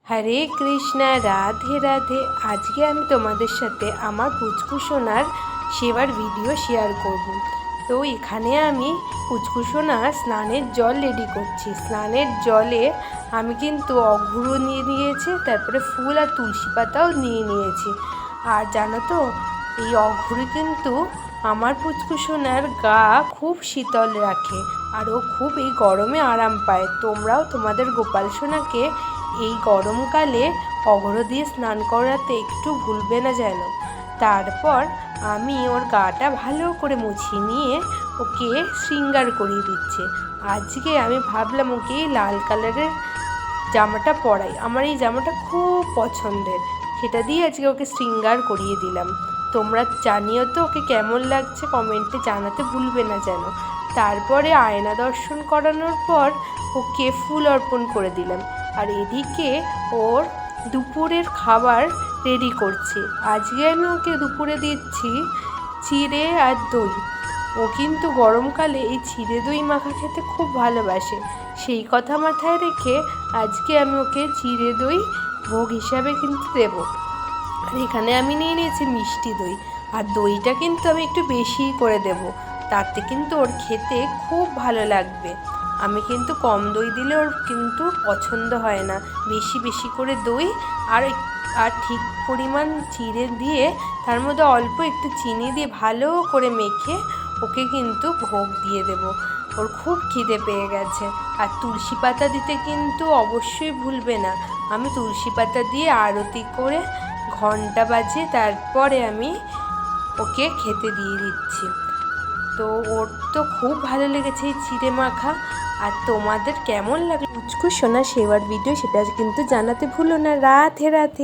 হরে কৃষ্ণা, রাধে রাধে। আজকে আমি তোমাদের সাথে আমার পুচকু সোনার সেবার ভিডিও শেয়ার করব। তো এখানে আমি পুচকু সোনার স্নানের জল রেডি করছি। স্নানের জলে আমি কিন্তু অঘ্রু নিয়ে নিয়েছি, তারপরে ফুল আর তুলসী পাতাও নিয়ে নিয়েছি। আর জানো তো, এই অঘ্রু কিন্তু আমার পুচকু সোনার গা খুব শীতল রাখে, আর ও খুব এই গরমে আরাম পায়। তোমরাও তোমাদের গোপাল সোনাকে এই গরমকালে অঘ্র দিয়ে স্নান করাতে একটু ভুলবে না যেন। তারপর আমি ওর গাটা ভালো করে মুছিয়ে নিয়ে ওকে শৃঙ্গার করিয়ে দিচ্ছে। আজকে আমি ভাবলাম ওকে লাল কালারের জামাটা পরাই, আমার এই জামাটা খুব পছন্দের, সেটা দিয়ে আজকে ওকে শৃঙ্গার করিয়ে দিলাম। তোমরা জানিও তো ওকে কেমন লাগছে, কমেন্টে জানাতে ভুলবে না যেন। তারপরে আয়না দর্শন করানোর পর ওকে ফুল অর্পণ করে দিলাম। আর এদিকে ওর দুপুরের খাবার রেডি করছি। আজকে আমি ওকে দুপুরে দিচ্ছি চিড়ে আর দই। ও কিন্তু গরমকালে এই চিড়ে দই মাখা খেতে খুব ভালোবাসে। সেই কথা মাথায় রেখে আজকে আমি ওকে চিড়ে দই ভোগ হিসাবে কিন্তু দেবো। আর এখানে আমি নিয়ে নিয়েছি মিষ্টি দই, আর দইটা কিন্তু আমি একটু বেশি করে দেব, তাতে কিন্তু ওর খেতে খুব ভালো লাগবে। আমি কিন্তু কম দই দিলে ওর কিন্তু পছন্দ হয় না। বেশি বেশি করে দই আর আর ঠিক পরিমাণ চিড়ে দিয়ে তার মধ্যে অল্প একটু চিনি দিয়ে ভালো করে মেখে ওকে কিন্তু ভোগ দিয়ে দেব। ওর খুব খিদে পেয়ে গেছে। আর তুলসী পাতা দিতে কিন্তু অবশ্যই ভুলবে না। আমি তুলসী পাতা দিয়ে আরতি করে ঘন্টা বাজিয়ে তারপরে আমি ওকে খেতে দিয়ে দিচ্ছি। তো ওর তো খুব ভালো লেগেছে এই চিড়ে মাখা। আর তোমাদের কেমন লাগলো পুচকু সোনা সেবার ভিডিও, সেটা কিন্তু জানাতে ভুলো না। রাধে রাধে।